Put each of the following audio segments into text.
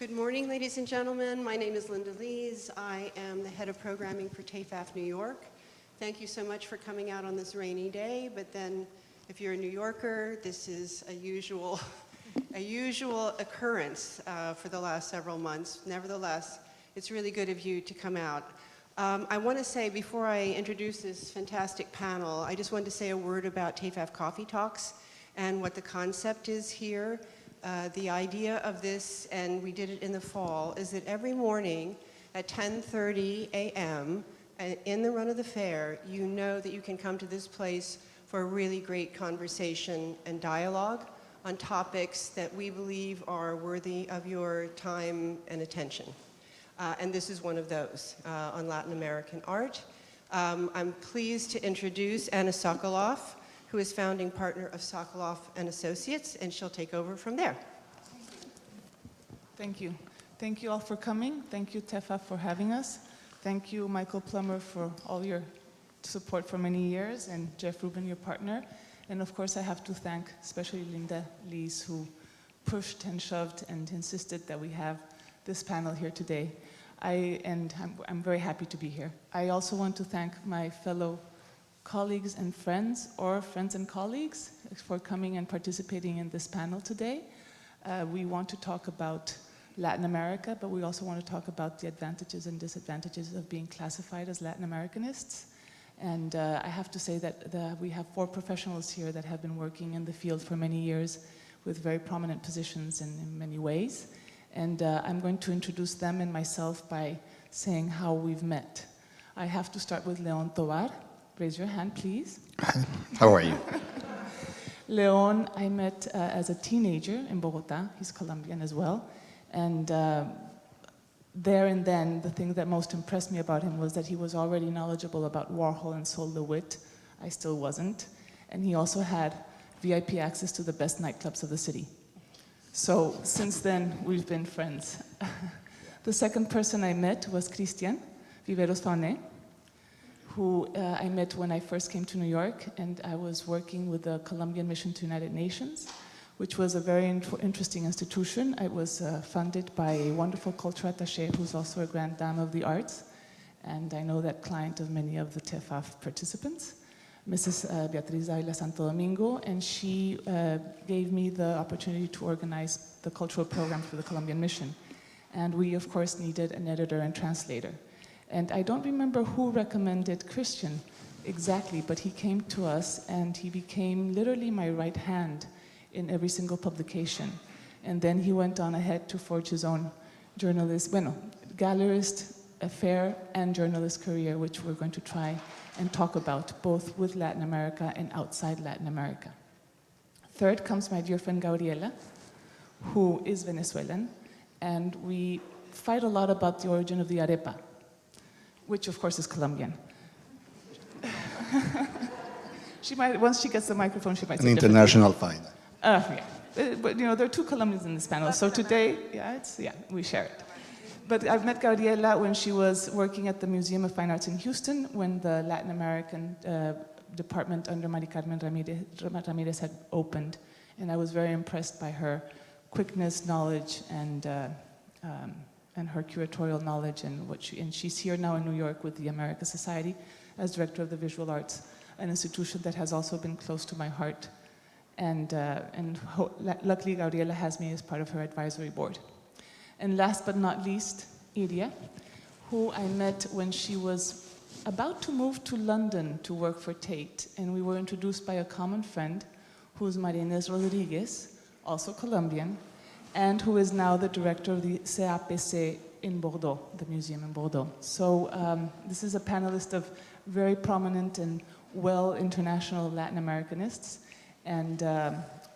Good morning, ladies and gentlemen. My name is Linda Lees. I am the head of programming for TEFAF New York. Thank you so much for coming out on this rainy day, but then if you're a New Yorker, this is a usual occurrence for the last several months. Nevertheless, it's really good of you to come out. I want to say, before I introduce this fantastic panel, I just wanted to say a word about TEFAF Coffee Talks and what the concept is here. The idea of this, and we did it in the fall, is that every morning at 10:30 a.m. in the run of the fair, you know that you can come to this place for a really great conversation and dialogue on topics that we believe are worthy of your time and attention. And this is one of those on Latin American art. I'm pleased to introduce Anna Sokoloff, who is founding partner of Sokoloff and Associates, and she'll take over from there. Thank you. Thank you all for coming. Thank you, TEFAF, for having us. Thank you, Michael Plummer, for all your support for many years, and Jeff Rubin, your partner. And of course, I have to thank especially Linda Lees, who pushed and shoved and insisted that we have this panel here today. I'm very happy to be here. I also want to thank my fellow colleagues and friends, or friends and colleagues, for coming and participating in this panel today. We want to talk about Latin America, but we also want to talk about the advantages and disadvantages of being classified as Latin Americanists. And I have to say that we have 4 professionals here that have been working in the field for many years with very prominent positions in many ways. And I'm going to introduce them and myself by saying how we've met. I have to start with Leon Tovar. Raise your hand, please. How are you? Leon, I met as a teenager in Bogota. He's Colombian as well. And there and then, the thing that most impressed me about him was that he was already knowledgeable about Warhol and Sol LeWitt. I still wasn't. And he also had VIP access to the best nightclubs of the city. So since then, we've been friends. The second person I met was Christian Viveros-Fauné, who I met when I first came to New York, and I was working with the Colombian Mission to United Nations, which was a very interesting institution. It was funded by a wonderful culture attaché who's also a Grand Dame of the Arts, and I know that client of many of the TEFAF participants, Mrs. Beatriz Avila Santo Domingo, and she gave me the opportunity to organize the cultural program for the Colombian Mission. And we, of course, needed an editor and translator. And I don't remember who recommended Christian exactly, but he came to us and he became literally my right hand in every single publication. And then he went on ahead to forge his own gallerist, affair, and journalist career, which we're going to try and talk about, both with Latin America and outside Latin America. Third comes my dear friend Gabriela, who is Venezuelan, and we fight a lot about the origin of the arepa, which of course is Colombian. She might, once she gets the microphone, she might say an international fight. Yeah. But you know, there are 2 Colombians in this panel, so today, we share it. But I've met Gabriela when she was working at the Museum of Fine Arts in Houston, when the Latin American department under Mari Carmen Ramirez had opened. And I was very impressed by her quickness, knowledge, and her curatorial knowledge, and she's here now in New York with the America Society as director of the visual arts, an institution that has also been close to my heart. And luckily, Gabriela has me as part of her advisory board. And last but not least, Iria, who I met when she was about to move to London to work for Tate, and we were introduced by a common friend, who's Marinés Rodriguez, also Colombian, and who is now the director of the CAPC in Bordeaux, the museum in Bordeaux. So this is a panelist of very prominent and well international Latin Americanists, and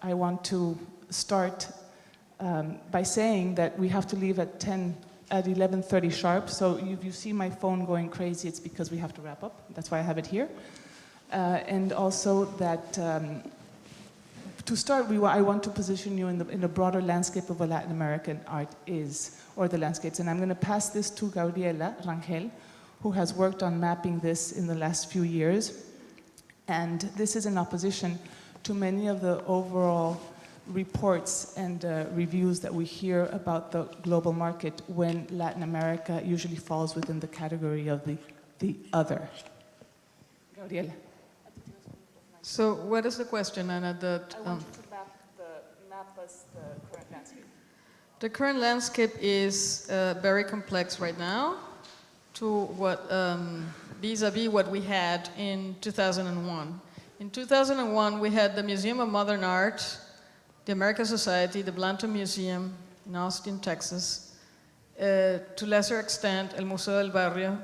I want to start by saying that we have to leave at 11:30 sharp, so if you see my phone going crazy, it's because we have to wrap up. That's why I have it here. And also that to start, I want to position you in the broader landscape of what Latin American art is, or the landscapes. And I'm going to pass this to Gabriela, Rangel, who has worked on mapping this in the last few years. And this is in opposition to many of the overall reports and reviews that we hear about the global market when Latin America usually falls within the category of the other. Gabriela. So what is the question, Anna? That, I want you to map us the current landscape. the current landscape is very complex right now to what vis-a-vis what we had in 2001. In 2001, we had the Museum of Modern Art, the American Society, the Blanton Museum in Austin, Texas, to lesser extent, El Museo del Barrio,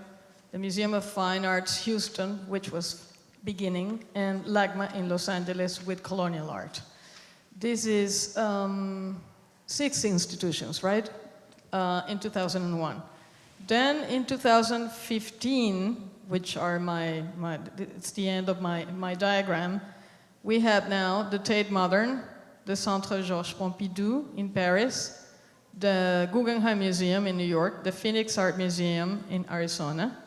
the Museum of Fine Arts, Houston, which was beginning, and LACMA in Los Angeles with colonial art. This is 6 institutions, right, in 2001. Then in 2015, which are it's the end of my diagram, we have now the Tate Modern, the Centre Georges Pompidou in Paris, the Guggenheim Museum in New York, the Phoenix Art Museum in Arizona,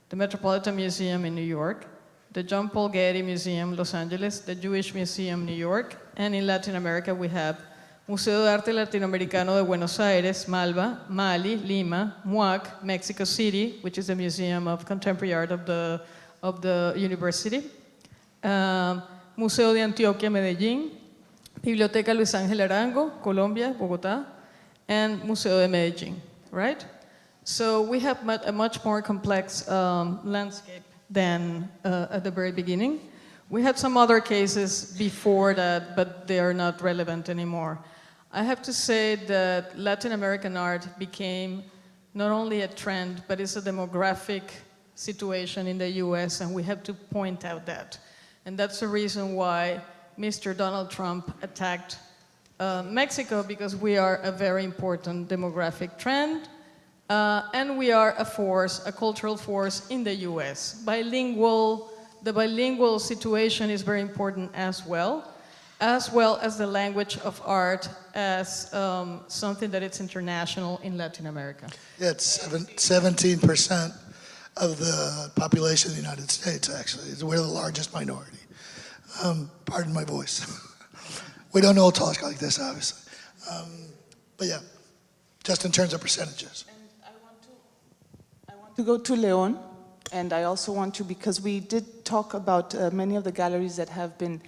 the Metropolitan Museum in New York, the John Paul Getty Museum, Los Angeles, the Jewish Museum, New York, and in Latin America we have Museo de Arte Latinoamericano de Buenos Aires, Malva, Mali, Lima, MUAC, Mexico City, which is a museum of contemporary art of the university, Museo de Antioquia, Medellín, Biblioteca Luis Ángel Arango, Colombia, Bogotá, and Museo de Medellín, right? So we have a much more complex landscape than at the very beginning. We had some other cases before that, but they are not relevant anymore. I have to say that Latin American art became not only a trend, but it's a demographic situation in the US, and we have to point out that. And that's the reason why Mr. Donald Trump attacked Mexico, because we are a very important demographic trend, and we are a cultural force in the US. The bilingual situation is very important as well as the language of art as something that is international in Latin America. Yeah, it's 17% of the population of the United States, actually. We're the largest minority. Pardon my voice. We don't all talk like this, obviously. But yeah, just in terms of percentages. And I want to go to Leon, and I also want to, because we did talk about many of the galleries that have been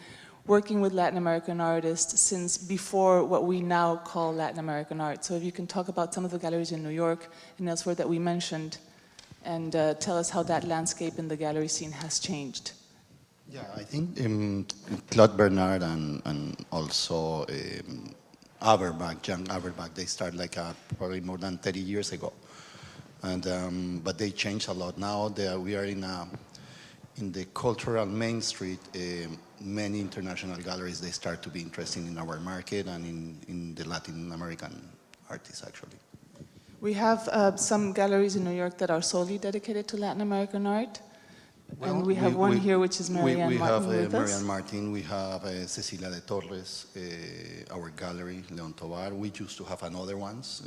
working with Latin American artists since before what we now call Latin American art. So if you can talk about some of the galleries in New York and elsewhere that we mentioned, and tell us how that landscape in the gallery scene has changed. Yeah, I think Claude Bernard and also Averbach, young Averbach, they started like probably more than 30 years ago. And, but they changed a lot. Now we are in the cultural main street. Many international galleries, they start to be interested in our market and in the Latin American artists, actually. We have some galleries in New York that are solely dedicated to Latin American art. Well, and we have one here, which is Marianne Martin with us. We have Marianne Martin, we have Cecilia de Torres, our gallery, Leon Tovar. We used to have another ones.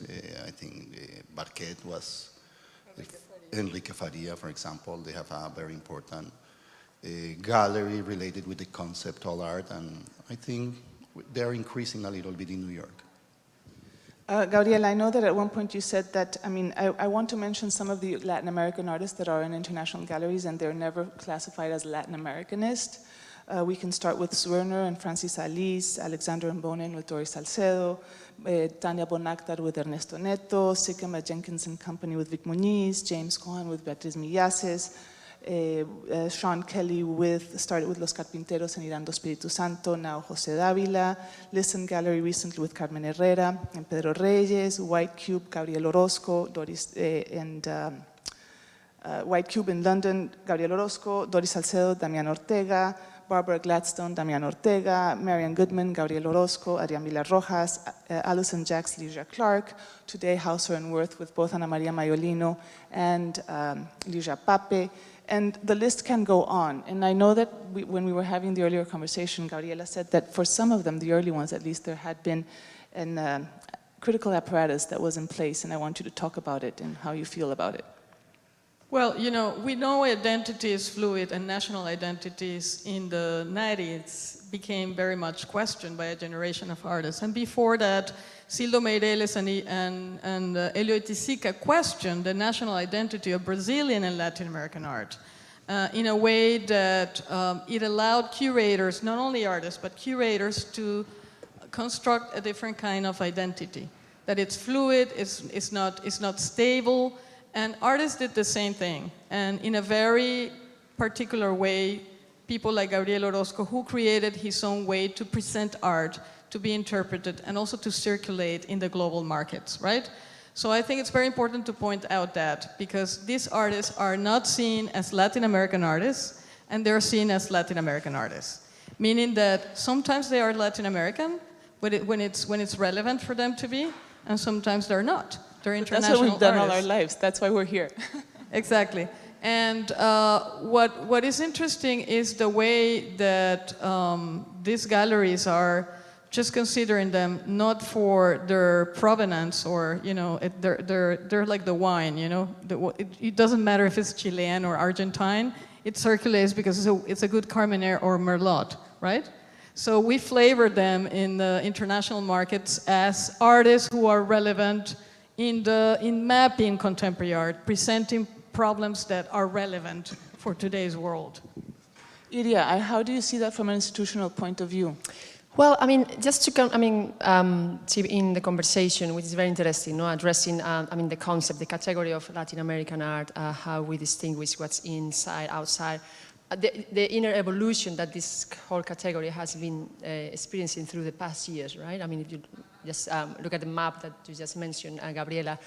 I think Barquet was Enrique Faria, for example. They have a very important gallery related with the conceptual art, and I think they're increasing a little bit in New York. Gabriela, I know that at one point you said that, I want to mention some of the Latin American artists that are in international galleries and they're never classified as Latin Americanist. We can start with Swerner and Francis Alice, Alexander Mbonen with Doris Salcedo, Tania Bonactar with Ernesto Neto, Sikema Jenkins and Company with Vic Muniz, James Cohen with Beatriz Millases, Sean Kelly started with Los Carpinteros and Irando Espíritu Santo, now José Dávila, Listen Gallery recently with Carmen Herrera and Pedro Reyes, White Cube, Gabriel Orozco, White Cube in London, Gabriel Orozco, Doris Salcedo, Damián Ortega, Barbara Gladstone, Damián Ortega, Marian Goodman, Gabriel Orozco, Adrián Vila Rojas, Alison Jacks, Lygia Clark, today Hauser and Worth with both Ana Maria Maiolino and Lygia Pape. And the list can go on. And I know that when we were having the earlier conversation, Gabriela said that for some of them, the early ones at least, there had been a critical apparatus that was in place, and I want you to talk about it and how you feel about it. Well, you know, we know identity is fluid, and national identities in the 90s became very much questioned by a generation of artists. And before that, Sildo Meireles and Elio Itisica questioned the national identity of Brazilian and Latin American art in a way that it allowed curators, not only artists, but curators to construct a different kind of identity. That it's fluid, it's not stable, and artists did the same thing. And in a very particular way, people like Gabriel Orozco, who created his own way to present art, to be interpreted, and also to circulate in the global markets, right? So I think it's very important to point out that, because these artists are not seen as Latin American artists, and they're seen as Latin American artists. Meaning that sometimes they are Latin American, when it's relevant for them to be, and sometimes they're not. They're international That's what we've done all our artists. lives. That's why we're here. Exactly. And what is interesting is the way that these galleries are just considering them not for their provenance, or, you know, they're like the wine, you know. It doesn't matter if it's Chilean or Argentine. It circulates because it's a good Carmenere or Merlot, right? So we flavor them in the international markets as artists who are relevant in mapping contemporary art, presenting problems that are relevant for today's world. Iria, how do you see that from an institutional point of view? Well, I mean, just to come, in the conversation, which is very interesting, no, addressing, the concept, the category of Latin American art, how we distinguish what's inside, outside, the inner evolution that this whole category has been experiencing through the past years, right? I mean, if you just look at the map that you just mentioned, Gabriela,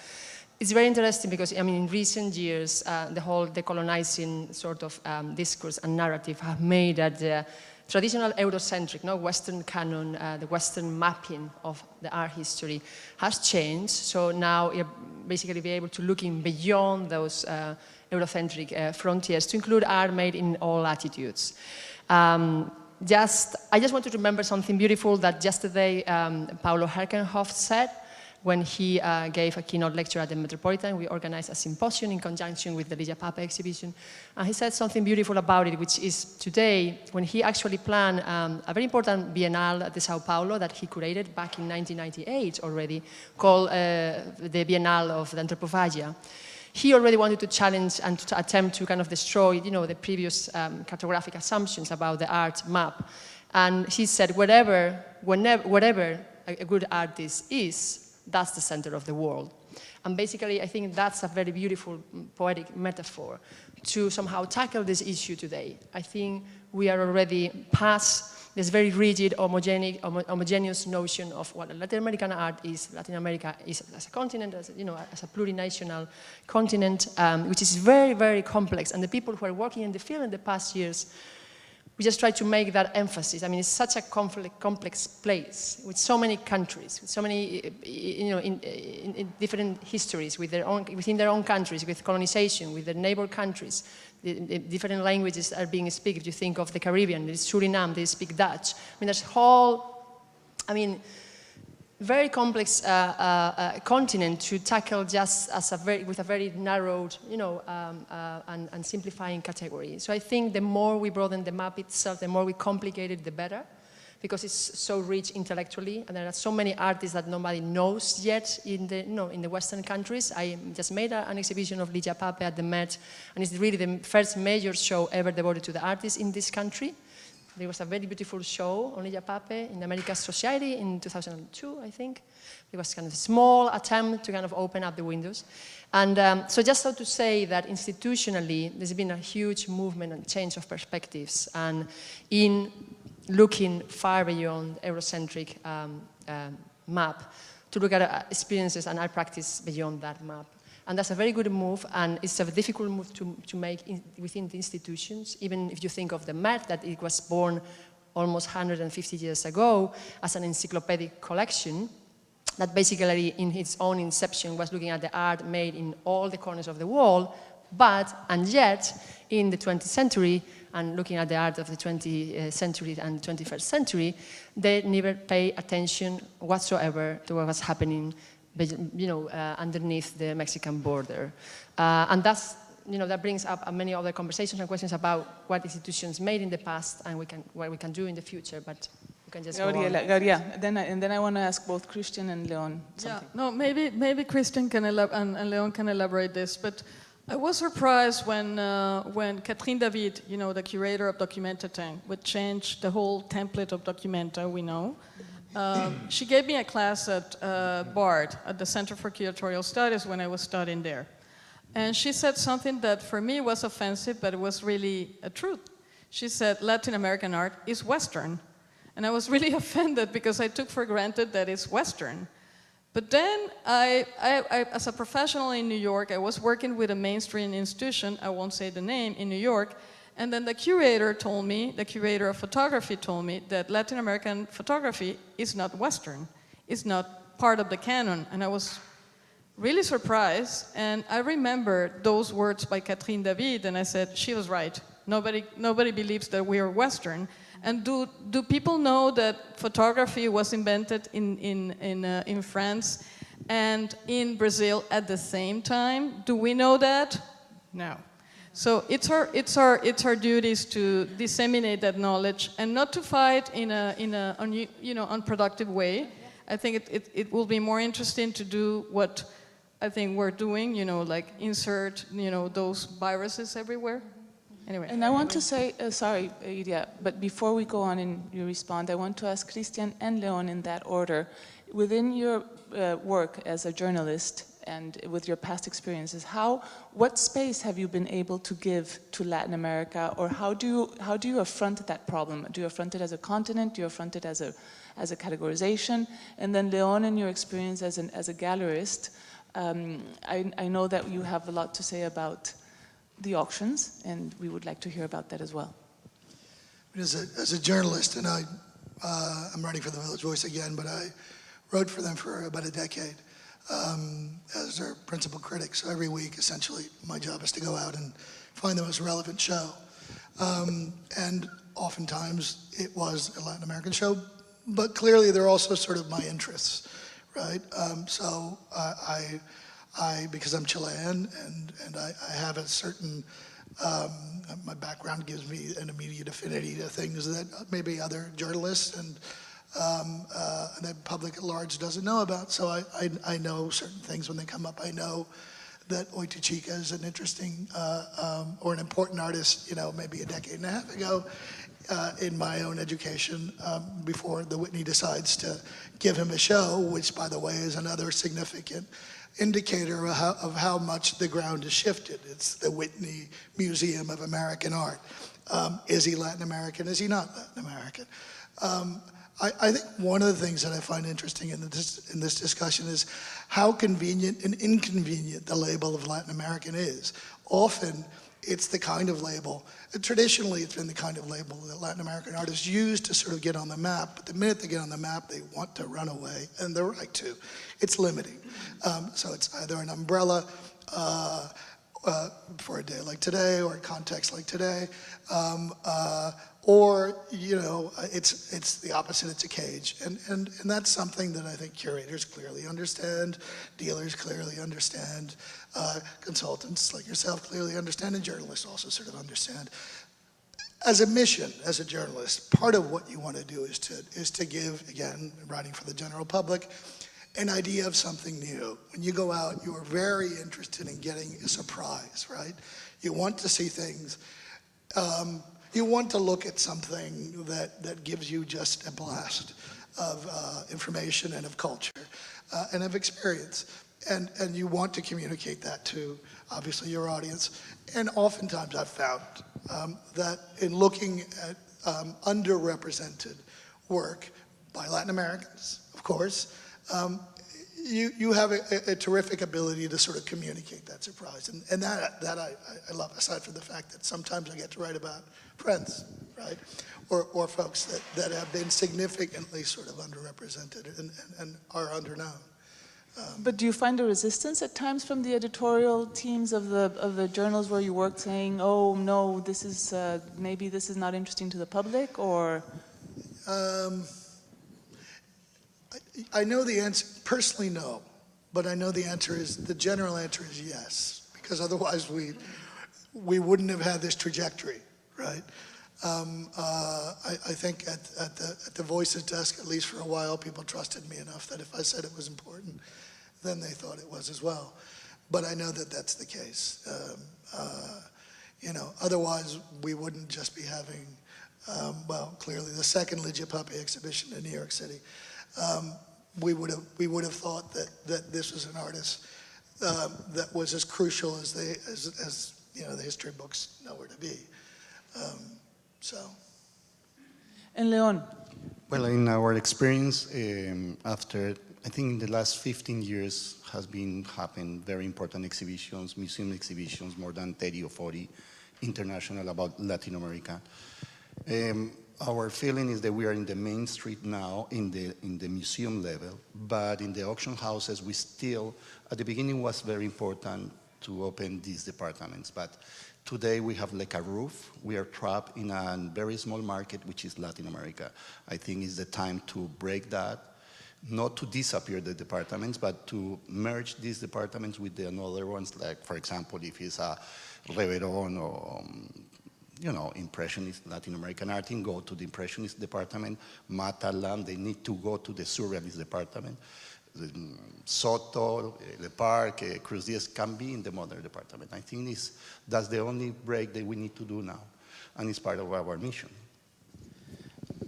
it's very interesting because, I mean, in recent years, the whole decolonizing sort of discourse and narrative have made that the traditional Eurocentric, no, Western canon, the Western mapping of the art history has changed. So now you're basically be able to look in beyond those Eurocentric frontiers to include art made in all latitudes. I just want to remember something beautiful that yesterday Paulo Herkenhoff said when he gave a keynote lecture at the Metropolitan. We organized a symposium in conjunction with the Lygia Pape exhibition. And he said something beautiful about it, which is today, when he actually planned a very important biennale at the Sao Paulo that he curated back in 1998 already, called the Biennale of the Anthropophagia. He already wanted to challenge and to attempt to kind of destroy, you know, the previous cartographic assumptions about the art map. And he said, whatever a good artist is, that's the center of the world. And basically, I think that's a very beautiful poetic metaphor to somehow tackle this issue today. I think we are already past this very rigid, homogeneous notion of what Latin American art is. Latin America is as a continent, as a plurinational continent, which is very, very complex. And the people who are working in the field in the past years, we just try to make that emphasis. I mean, it's such a complex place with so many countries, with so many, in different histories within their own countries, with colonization, with their neighbor countries. The different languages are being spoken. If you think of the Caribbean, there's Suriname, they speak Dutch. I mean, there's very complex continent to tackle just as with a very narrowed, and simplifying category. So I think the more we broaden the map itself, the more we complicate it, the better, because it's so rich intellectually, and there are so many artists that nobody knows yet in the Western countries. I just made an exhibition of Lygia Pape at the Met, and it's really the first major show ever devoted to the artists in this country. There was a very beautiful show on Lygia Pape in the American Society in 2002, I think. It was kind of a small attempt to kind of open up the windows. And so just so to say that institutionally, there's been a huge movement and change of perspectives. And in looking far beyond the Eurocentric map, to look at experiences and art practice beyond that map. And that's a very good move, and it's a difficult move to make within the institutions, even if you think of the Met, that it was born almost 150 years ago as an encyclopedic collection that basically in its own inception was looking at the art made in all the corners of the world, and yet in the 20th century and looking at the art of the 20th century and 21st century, they never pay attention whatsoever to what was happening underneath the Mexican border. And that's that brings up many other conversations and questions about what institutions made in the past and what we can do in the future. But you can just go on. Gabriela, then I want to ask both Christian and Leon something. Yeah, no, maybe Christian can and Leon can elaborate this, but I was surprised when Catherine David, the curator of Documenta, would change the whole template of Documenta we know. She gave me a class at BARD, at the Center for Curatorial Studies, when I was studying there. And she said something that for me was offensive, but it was really a truth. She said Latin American art is Western. And I was really offended because I took for granted that it's Western. But then I, as a professional in New York, I was working with a mainstream institution, I won't say the name, in New York, and then the curator told me, the curator of photography told me that Latin American photography is not Western. It's not part of the canon. And I was really surprised, and I remember those words by Catherine David, and I said, she was right. Nobody believes that we are Western. And do people know that photography was invented in France and in Brazil at the same time? Do we know that? No. So it's our duties to disseminate that knowledge and not to fight in a unproductive way. I think it will be more interesting to do what I think we're doing, like insert those viruses everywhere. Anyway. And I want to say, sorry, Iria, but before we go on and you respond, I want to ask Christian and Leon in that order. Within your work as a journalist and with your past experiences, what space have you been able to give to Latin America, or how do you affront that problem? Do you affront it as a continent? Do you affront it as a categorization? And then Leon, in your experience as a gallerist, I know that you have a lot to say about the auctions, and we would like to hear about that as well. As a journalist, and I'm writing for the Village Voice again, but I wrote for them for about a decade as their principal critic. So every week, essentially, my job is to go out and find the most relevant show. And oftentimes, it was a Latin American show, but clearly they're also sort of my interests, right? So because I'm Chilean and I have a certain, my background gives me an immediate affinity to things that maybe other journalists and the public at large doesn't know about. So I know certain things when they come up. I know that Oito Chica is an interesting or an important artist, maybe a decade and a half ago in my own education before the Whitney decides to give him a show, which, by the way, is another significant indicator of how much the ground has shifted. It's the Whitney Museum of American Art. Is he Latin American? Is he not Latin American? I think one of the things that I find interesting in this discussion is how convenient and inconvenient the label of Latin American is. Often, it's the kind of label, traditionally it's been the kind of label that Latin American artists use to sort of get on the map, but the minute they get on the map, they want to run away, and they're right to. It's limiting. So it's either an umbrella for a day like today, or a context like today, or, it's the opposite, it's a cage. And that's something that I think curators clearly understand, dealers clearly understand, consultants like yourself clearly understand, and journalists also sort of understand. As a mission, as a journalist, part of what you want to do is to give, again, writing for the general public, an idea of something new. When you go out, you are very interested in getting a surprise, right? You want to see things. You want to look at something that gives you just a blast of information and of culture and of experience. And you want to communicate that to, obviously, your audience. And oftentimes I've found that in looking at underrepresented work by Latin Americans, of course, you have a terrific ability to sort of communicate that surprise. And that I love, aside from the fact that sometimes I get to write about friends, right? Or folks that have been significantly sort of underrepresented and are underknown. But do you find a resistance at times from the editorial teams of the journals where you work, saying, "Oh no, this is maybe this is not interesting to the public," or? I know the answer personally, no, but I know the general answer is yes, because otherwise we wouldn't have had this trajectory, right? I think at the Voices desk, at least for a while, people trusted me enough that if I said it was important, then they thought it was as well. But I know that that's the case. You know, otherwise we wouldn't just be having, well, clearly the second Lygia Pape exhibition in New York City. We would have thought that this was an artist that was as crucial as you know the history books know her to be. So. And Leon. Well, in our experience, after I think in the last 15 years has been happening very important exhibitions, museum exhibitions, more than 30 or 40 international about Latin America. Our feeling is that we are in the main street now in the museum level, but in the auction houses we still, at the beginning was very important to open these departments, but today we have like a roof. We are trapped in a very small market, which is Latin America. I think it's the time to break that, not to disappear the departments, but to merge these departments with the other ones, like for example, if it's a Rivera or you know, Impressionist Latin American art, go to the Impressionist department. Mata, Lam, they need to go to the Surrealist department. Soto, Le Parc, Cruz Diaz can be in the modern department. I think that's the only break that we need to do now, and it's part of our mission.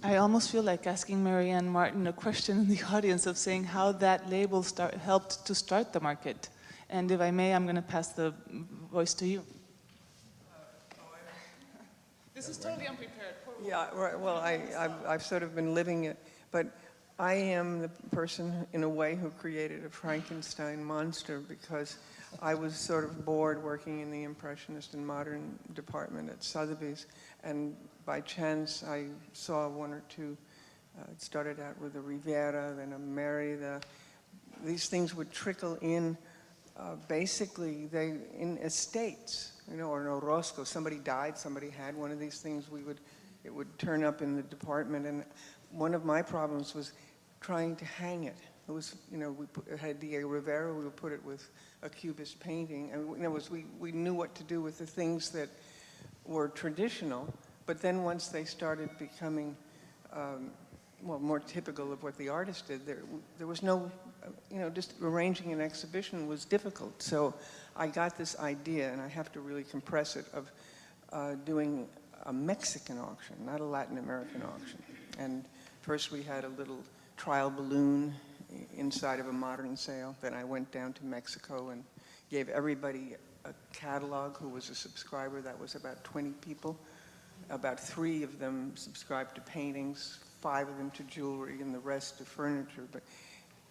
I almost feel like asking Marianne Martin a question in the audience of saying how that label helped to start the market. And if I may, I'm going to pass the voice to you. This is totally unprepared. Yeah, right. Well, I've sort of been living it, but I am the person, in a way, who created a Frankenstein monster because I was sort of bored working in the Impressionist and Modern department at Sotheby's, and by chance I saw one or two. It started out with a Rivera, then a Merida. These things would trickle in. Basically, in estates, you know, or an Orozco. Somebody died, somebody had one of these things. It would turn up in the department, and one of my problems was trying to hang it. It was, you know, we had Diego Rivera. We would put it with a Cubist painting, and you know, we knew what to do with the things that were traditional. But then once they started becoming well, more typical of what the artist did, there was no, you know, just arranging an exhibition was difficult. So I got this idea, and I have to really compress it, of doing a Mexican auction, not a Latin American auction. And first we had a little trial balloon inside of a modern sale. Then I went down to Mexico and gave everybody a catalog who was a subscriber. That was about 20 people. About 3 of them subscribed to paintings, 5 of them to jewelry, and the rest to furniture. But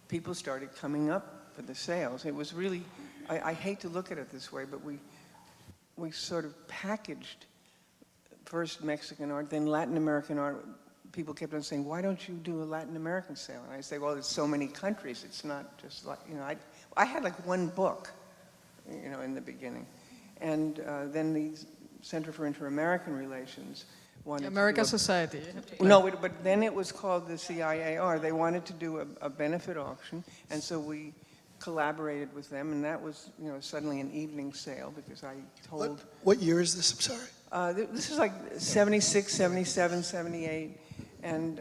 people started coming up for the sales. It was really, I hate to look at it this way, but we sort of packaged first Mexican art, then Latin American art. People kept on saying, why don't you do a Latin American sale? And I say, well, there's so many countries. It's not just like, you know, I had like one book, you know, in the beginning. And then the Center for Inter-American Relations wanted American to do Society. no, but then it was called the CIAR. They wanted to do a benefit auction, and so we collaborated with them, and that was, you know, suddenly an evening sale because I told... What year is this? I'm sorry. This is like 76, 77, 78, and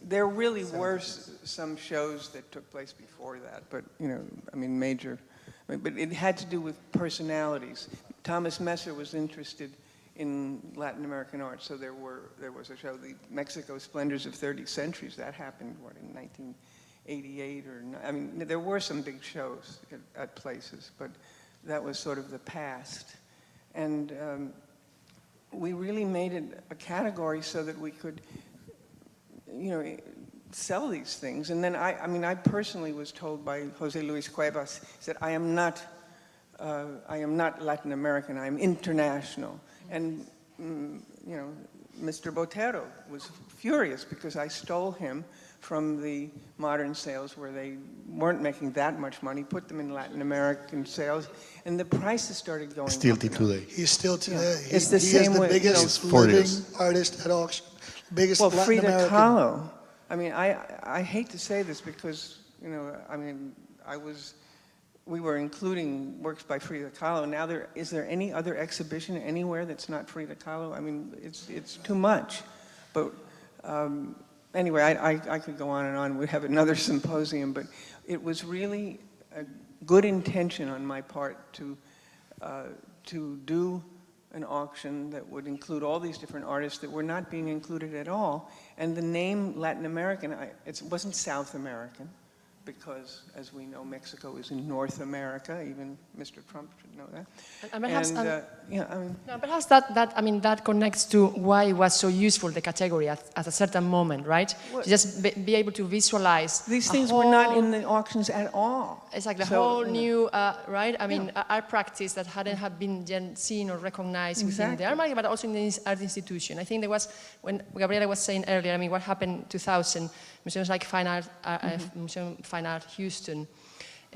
there really were some shows that took place before that, but, you know, I mean, major... But it had to do with personalities. Thomas Messer was interested in Latin American art, so there was a show, the Mexico Splendors of 30 Centuries. That happened, what, in 1988 or... I mean, there were some big shows at places, but that was sort of the past. And we really made it a category so that we could, you know, sell these things. And then I personally was told by Jose Luis Cuevas, he said, I am not Latin American, I am international. And, you know, Mr. Botero was furious because I stole him from the modern sales where they weren't making that much money, put them in Latin American sales, and the prices started going Still up. today. He's still today. It's the he same is the way, biggest you know, living 40s. artist at auction. Biggest Well, Latin Frida American. Kahlo. I mean, I hate to say this because, you know, I mean, we were including works by Frida Kahlo. Now, is there any other exhibition anywhere that's not Frida Kahlo? I mean, it's too much. But anyway, I could go on and on. We'd have another symposium, but it was really a good intention on my part to do an auction that would include all these different artists that were not being included at all. And the name Latin American, it wasn't South American, because as we know, Mexico is in North America. Even Mr. Trump should know that. And perhaps, yeah, I mean, no, perhaps that connects to why it was so useful, the category, at a certain moment, right? To just be able to visualize. these things were not in the auctions at all. It's like the So, whole new, right? I mean, art practice that hadn't have been seen or recognized within the art market, but also in the art institution. I think there was, when Gabriela was saying earlier, I mean, what happened in 2000, museums like Museum of Fine Art Houston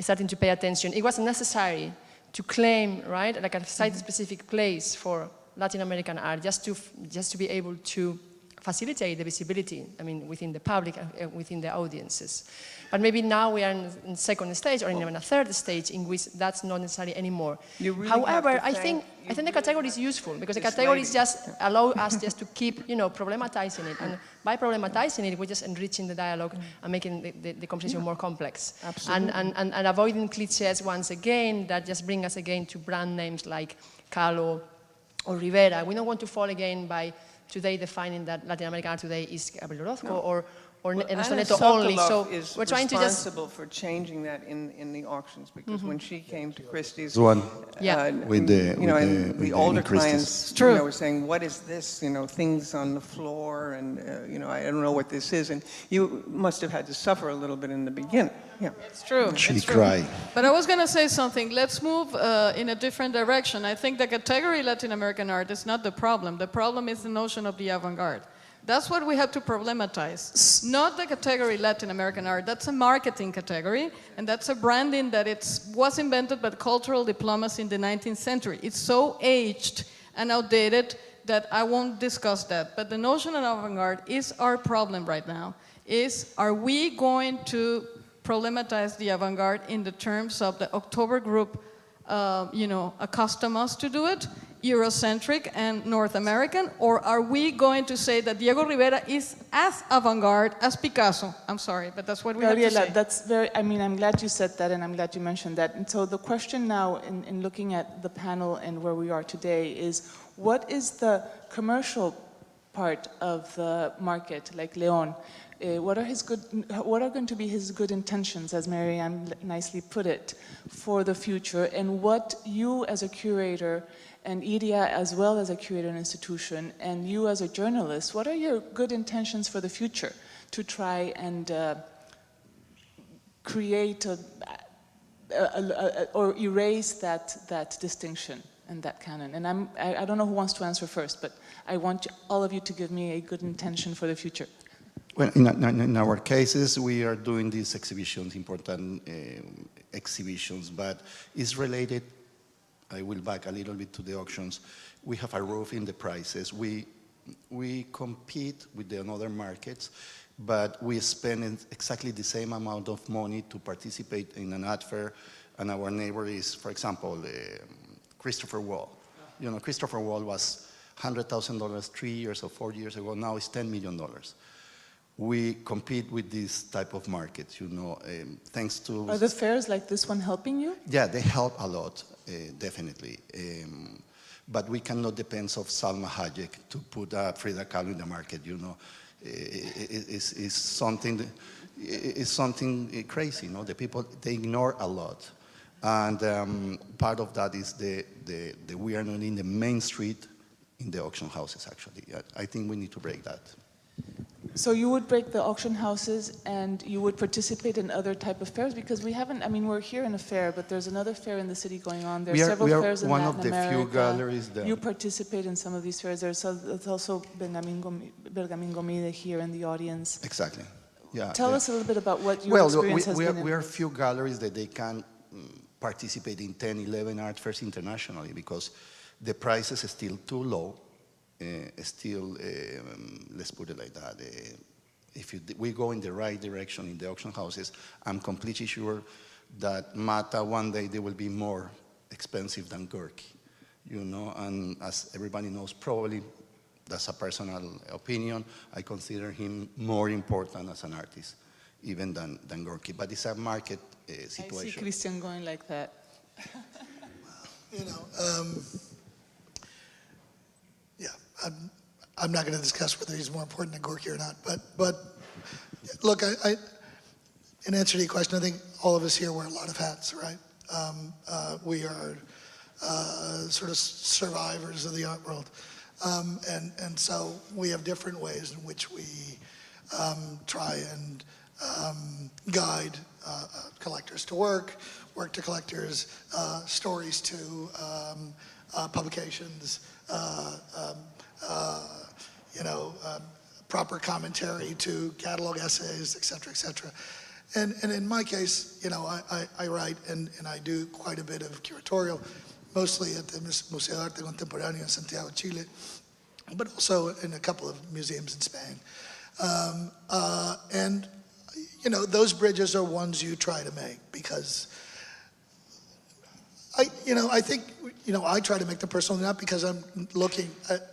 starting to pay attention. It was necessary to claim, right, like a site-specific place for Latin American art, just to be able to facilitate the visibility, I mean, within the public and within the audiences. But maybe now we are in second stage or even a third stage in which that's not necessary anymore. Really However, I think the category is useful because the category is just allow us just to keep, problematizing it. And by problematizing it, we're just enriching the dialogue and making the conversation more complex. Absolutely. And avoiding cliches once again that just bring us again to brand names like Kahlo or Rivera. We don't want to fall again by today defining that Latin American art today is Gabriela Orozco or Ernesto Neto only. So we're trying to responsible for changing that in the auctions, because when she came to Christie's, with the older Christie's. clients, were saying, "What is this? Things on the floor, and I don't know what this is." And you must have had to suffer a little bit in the beginning. Yeah, It's true. She it's true. cried. But I was going to say something. Let's move in a different direction. I think the category Latin American art is not the problem. The problem is the notion of the avant-garde. That's what we have to problematize. Not the category Latin American art. That's a marketing category, and that's a branding that was invented by cultural diplomacy in the 19th century. It's so aged and outdated that I won't discuss that. But the notion of avant-garde is our problem right now. Are we going to problematize the avant-garde in the terms of the October group, accustom us to do it, Eurocentric and North American, or are we going to say that Diego Rivera is as avant-garde as Picasso? I'm sorry, but that's what we have to say. That's I'm glad you said that, and I'm glad you mentioned that. And so the question now, in looking at the panel and where we are today, is what is the commercial part of the market, like Leon? What are going to be his good intentions, as Marianne nicely put it, for the future, and what you as a curator, and Iria as well as a curator and institution, and you as a journalist, what are your good intentions for the future to try and create or erase that distinction and that canon? And I don't know who wants to answer first, but I want all of you to give me a good intention for the future. Well, in our cases, we are doing these exhibitions, important exhibitions, but it's related. I will back a little bit to the auctions. We have a roof in the prices. We compete with the other markets, but we spend exactly the same amount of money to participate in an art fair, and our neighbor is, for example, Christopher Wall. Christopher Wall was $100,000 3 years or 4 years ago. Now it's $10 million. We compete with this type of markets, thanks to... Are the fairs like this one helping you? Yeah, they help a lot, definitely. But we cannot depend on Salma Hayek to put Frida Kahlo in the market, It's something crazy, The people, they ignore a lot. And part of that is we are not in the main street in the auction houses, actually. I think we need to break that. So you would break the auction houses and you would participate in other type of fairs? Because we haven't, we're here in a fair, but there's another fair in the city going on. There are several fairs in Latin America. We are one of the few galleries there. You participate in some of these fairs. There's also Bergamin Gomide here in the audience. Exactly. Yeah. Tell us a little bit about what your experience has been. We are few galleries that they can participate in 10, 11 art fairs internationally because the prices are still too low. Let's put it like that. If we go in the right direction in the auction houses, I'm completely sure that Mata one day they will be more expensive than Gorky, you know, and as everybody knows, probably that's a personal opinion, I consider him more important as an artist even than Gorky, but it's a market situation. I see Christian going like that. You know, yeah, I'm not going to discuss whether he's more important than Gorky or not, but look, I in answer to your question, I think all of us here wear a lot of hats, right? We are sort of survivors of the art world. And so we have different ways in which we try and guide collectors to work to collectors, stories to publications, proper commentary to catalog essays, et cetera, et cetera. And in my case, you know, I write and I do quite a bit of curatorial, mostly at the Museo de Arte Contemporáneo in Santiago, Chile, but also in a couple of museums in Spain. And, you know, those bridges are ones you try to make because I think, you know, I try to make them personal, not because I'm looking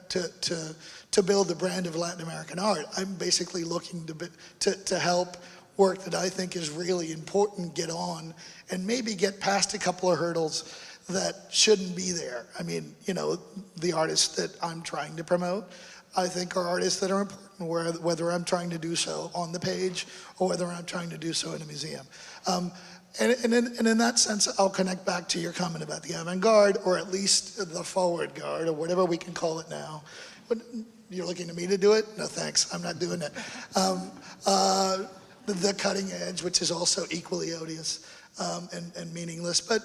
to build the brand of Latin American art. I'm basically looking to help work that I think is really important get on and maybe get past a couple of hurdles that shouldn't be there. I mean, you know, the artists that I'm trying to promote, I think are artists that are important, whether I'm trying to do so on the page or whether I'm trying to do so in a museum. And in that sense, I'll connect back to your comment about the avant-garde, or at least the forward guard, or whatever we can call it now. But you're looking to me to do it? No, thanks. I'm not doing it. The cutting edge, which is also equally odious and meaningless, but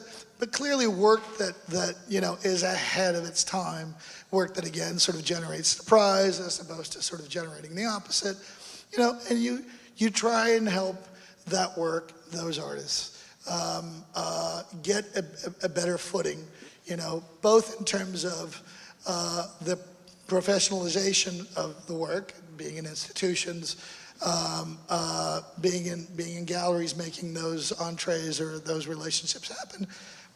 clearly work that you know is ahead of its time. Work that again sort of generates surprise as opposed to sort of generating the opposite. You know, and you try and help that work, those artists, get a better footing, you know, both in terms of the professionalization of the work, being in institutions, being in galleries, making those entrees or those relationships happen,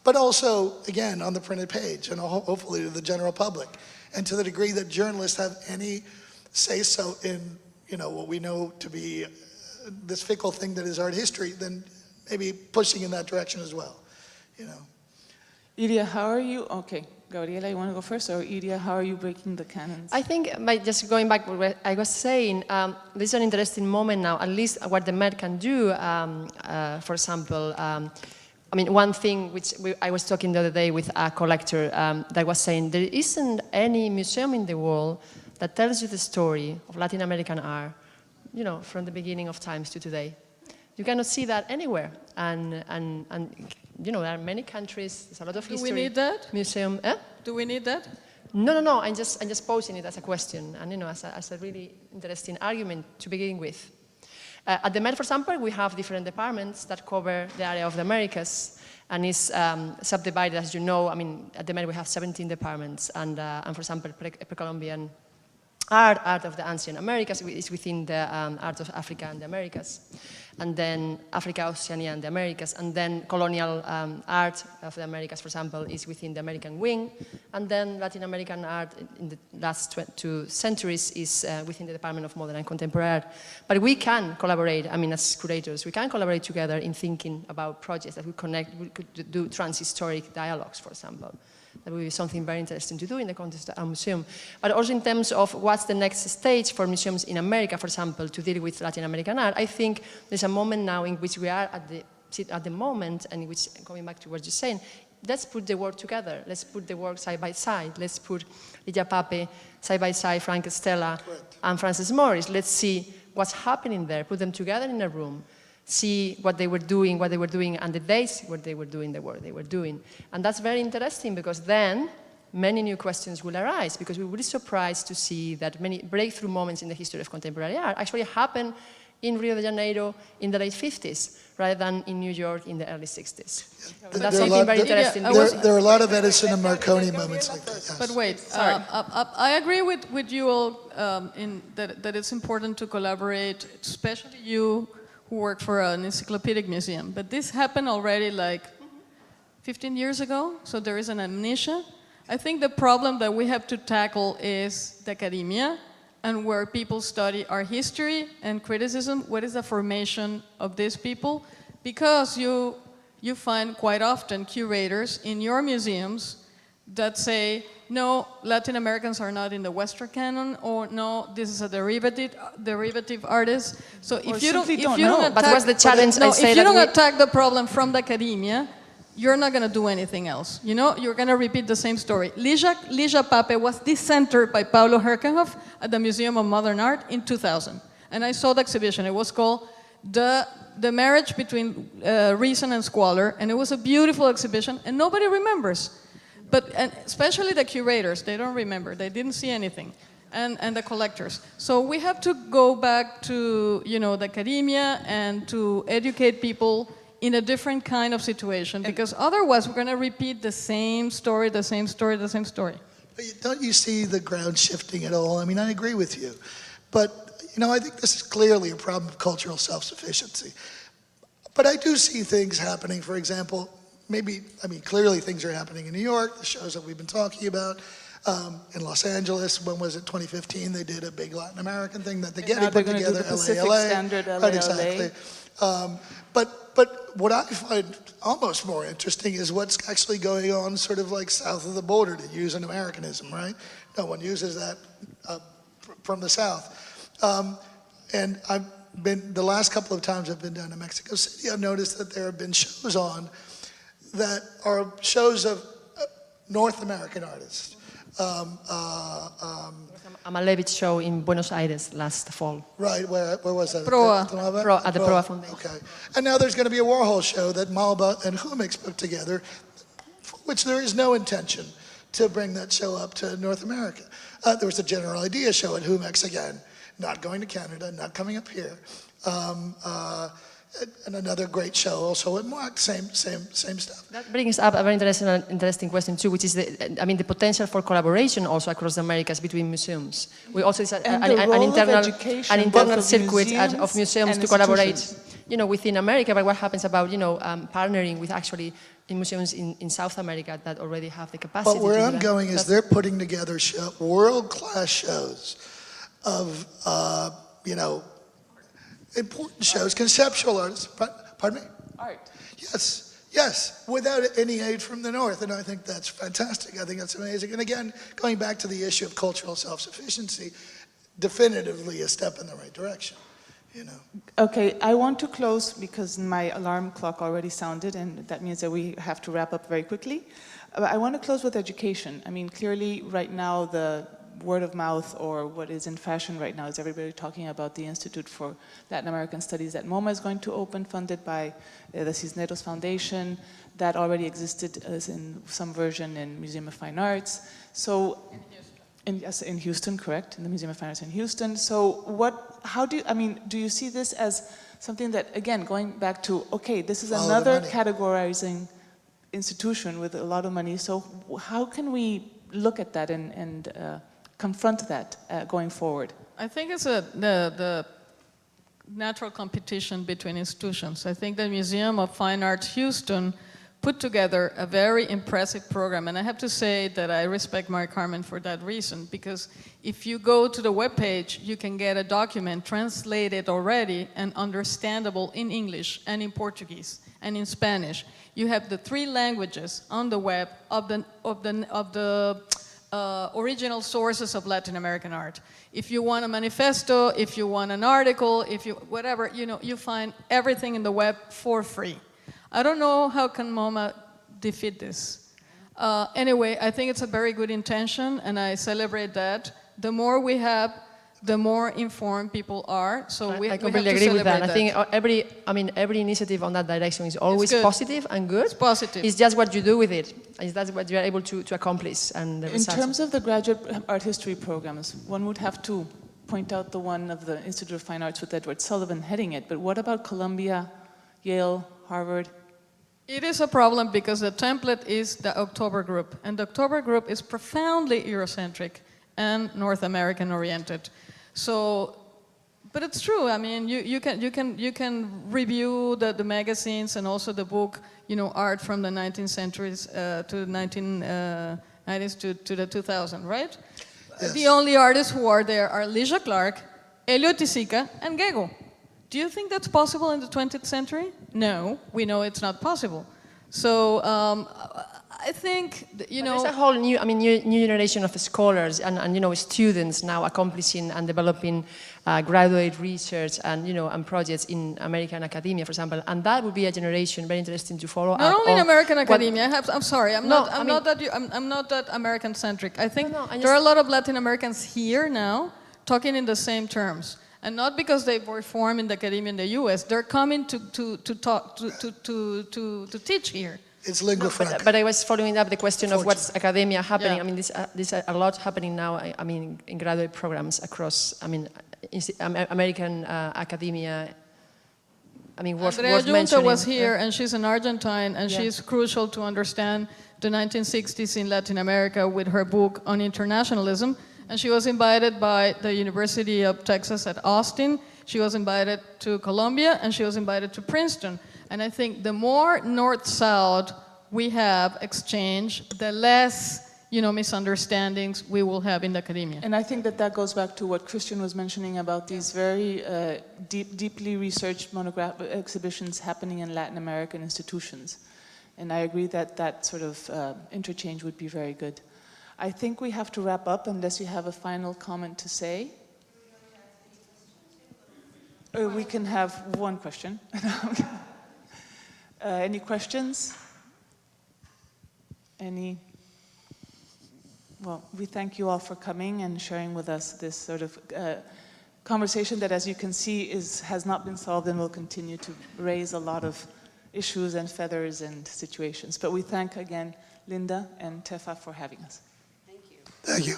but also, again, on the printed page and hopefully to the general public. And to the degree that journalists have any say-so in, you know, what we know to be this fickle thing that is art history, then maybe pushing in that direction as well, you know. Iria, how are you? Okay, Gabriela, you want to go first? Or Iria, how are you breaking the canons? I think, by just going back to what I was saying, this is an interesting moment now, at least what the Met can do, for example. I mean, one thing which I was talking the other day with a collector that was saying, there isn't any museum in the world that tells you the story of Latin American art, you know, from the beginning of times to today. You cannot see that anywhere. And you know, there are many countries, there's a lot of history. Do we need that? Museum, Do we need that? No, I'm just posing it as a question, and you know, as a really interesting argument to begin with. At the Met, for example, we have different departments that cover the area of the Americas, and is subdivided, as you know. I mean, at the Met we have 17 departments, and for example, pre-Columbian art of the ancient Americas is within the art of Africa and the Americas, and then Africa, Oceania, and the Americas, and then colonial art of the Americas, for example, is within the American wing, and then Latin American art in the last 2 centuries is within the Department of Modern and Contemporary Art. But we can collaborate, I mean, as curators, we can collaborate together in thinking about projects that we could do transhistoric dialogues, for example. That would be something very interesting to do in the context of a museum. But also in terms of what's the next stage for museums in America, for example, to deal with Latin American art, I think there's a moment now in which we are at the moment, and in which, going back to what you're saying, let's put the work together. Let's put the work side by side. Let's put Lygia Pape side by side, Frank Stella, and Francis Morris. Let's see what's happening there. Put them together in a room. See what they were doing, and the days where they were doing the work they were doing. And that's very interesting, because then many new questions will arise, because we will be surprised to see that many breakthrough moments in the history of contemporary art actually happened in Rio de Janeiro in the late 50s, rather than in New York in the early 60s. And that's something very interesting. There are a lot of Edison and Marconi moments like that. Yes. But wait, I agree with you all in that it's important to collaborate, especially you who work for an encyclopedic museum. But this happened already like 15 years ago, so there is an amnesia. I think the problem that we have to tackle is the academia and where people study art history and criticism. What is the formation of these people? Because you find quite often curators in your museums that say, no, Latin Americans are not in the Western canon, or no, this is a derivative artist. So if you don't attack, but what's the challenge? No, if you don't attack the problem from the academia, you're not going to do anything else. You know, you're going to repeat the same story. Lygia Pape was decentered by Paulo Herkenhoff at the Museum of Modern Art in 2000. And I saw the exhibition. It was called The Marriage Between Reason and Squalor. And it was a beautiful exhibition, and nobody remembers. And especially the curators, they don't remember. They didn't see anything. And the collectors. So we have to go back to, you know, the academia and to educate people in a different kind of situation, because otherwise we're going to repeat the same story, the same story, the same story. But don't you see the ground shifting at all? I mean, I agree with you. But, you know, I think this is clearly a problem of cultural self-sufficiency. But I do see things happening, for example, clearly things are happening in New York, the shows that we've been talking about. In Los Angeles, when was it, 2015, they did a big Latin American thing that the Getty put together, LA. Standard, LA. Right, exactly. But what I find almost more interesting is what's actually going on sort of like south of the border, to use an Americanism, right? No one uses that from the south. And the last couple of times I've been down to Mexico City, I've noticed that there have been shows on that are shows of North American artists. Amalevich show in Buenos Aires last fall. Right, where was that? Proa. At the Proa Foundation. Okay. And now there's going to be a Warhol show that Malba and Humix put together, for which there is no intention to bring that show up to North America. There was a General Idea show at Humix again, not going to Canada, not coming up here. And another great show also at Mark, same stuff. That brings up a very interesting question too, which is the potential for collaboration also across the Americas between museums. We also see an internal circuit of museums to collaborate, you know, within America. But what happens about, you know, partnering with actually in museums in South America that already have the capacity. But where I'm going is they're putting together world-class shows of, you know, important shows, conceptual artists. Pardon me? Art. Yes, without any aid from the North, and I think that's fantastic. I think that's amazing. And again, going back to the issue of cultural self-sufficiency, definitively a step in the right direction, you know. Okay, I want to close because my alarm clock already sounded, and that means that we have to wrap up very quickly. I want to close with education. I mean, clearly right now the word of mouth, or what is in fashion right now, is everybody talking about the Institute for Latin American Studies that Moma is going to open, funded by the Cisneros Foundation. That already existed as in some version in Museum of Fine Arts. So, in Houston, correct, in the Museum of Fine Arts in Houston. So do you see this as something that, again, going back to, okay, this is another categorizing institution with a lot of money, so how can we look at that and confront that going forward? I think it's the natural competition between institutions. I think the Museum of Fine Arts Houston put together a very impressive program, and I have to say that I respect Mari Carmen for that reason, because if you go to the webpage, you can get a document translated already and understandable in English and in Portuguese and in Spanish. You have the 3 languages on the web of the original sources of Latin American art. If you want a manifesto, if you want an article, if you whatever, you know, you find everything in the web for free. I don't know how can Moma defeat this. Anyway, I think it's a very good intention, and I celebrate that. The more we have, the more informed people are. So we completely agree with that. I think every initiative on that direction is always positive and good. It's positive. It's just what you do with it. That's what you are able to accomplish. And in terms of the graduate art history programs, one would have to point out the one of the Institute of Fine Arts with Edward Sullivan heading it. But what about Columbia, Yale, Harvard? It is a problem because the template is the October group. And the October group is profoundly Eurocentric and North American oriented. So But it's true. I mean, you can review the magazines and also the book, art from the 19th centuries to the 1990s to the 2000, right? Yes. The only artists who are there are Lygia Clark, Elio Tisica, and Gego. Do you think that's possible in the 20th century? No, we know it's not possible. So I think, There's a whole new generation of scholars and students now accomplishing and developing graduate research and projects in American academia, for example, and that would be a generation very interesting to follow. Not only in American academia. I'm sorry. I'm not that American centric. I think there are a lot of Latin Americans here now talking in the same terms. And not because they were formed in the academia in the U.S. They're coming to teach here. It's lingua franca. But I was following up the question of what's academia happening. Yeah. I mean, there's a lot happening now. I mean, in graduate programs across. I mean, American academia. I mean, worth mentioning. Was here, and she's an Argentine, and she's crucial to understand the 1960s in Latin America with her book on internationalism. And she was invited by the University of Texas at Austin. She was invited to Columbia, and she was invited to Princeton. And I think the more north-south we have exchange, the less, misunderstandings we will have in the academia. And I think that goes back to what Christian was mentioning about these very deeply researched monograph exhibitions happening in Latin American institutions. And I agree that sort of interchange would be very good. I think we have to wrap up unless you have a final comment to say. We can have one question. Any questions? Well, we thank you all for coming and sharing with us this sort of conversation that, as you can see, has not been solved and will continue to raise a lot of issues and feathers and situations. But we thank again Linda and TEFAF for having us. Thank you.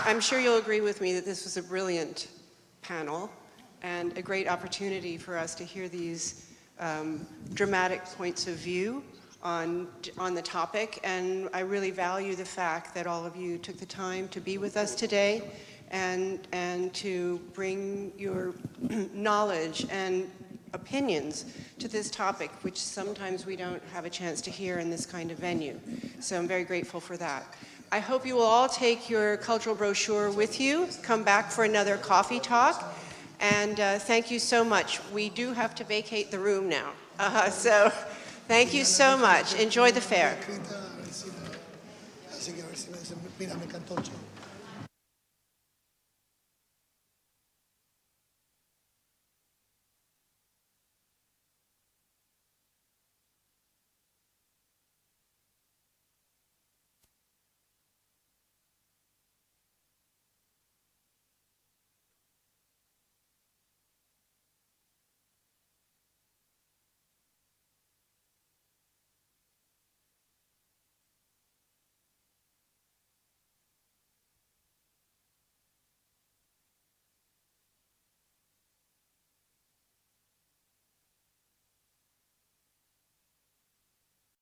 I'm sure you'll agree with me that this was a brilliant panel and a great opportunity for us to hear these dramatic points of view on the topic. And I really value the fact that all of you took the time to be with us today and to bring your knowledge and opinions to this topic, which sometimes we don't have a chance to hear in this kind of venue. So I'm very grateful for that. I hope you will all take your cultural brochure with you, come back for another coffee talk, and thank you so much. We do have to vacate the room now, so thank you so much. Enjoy the fair.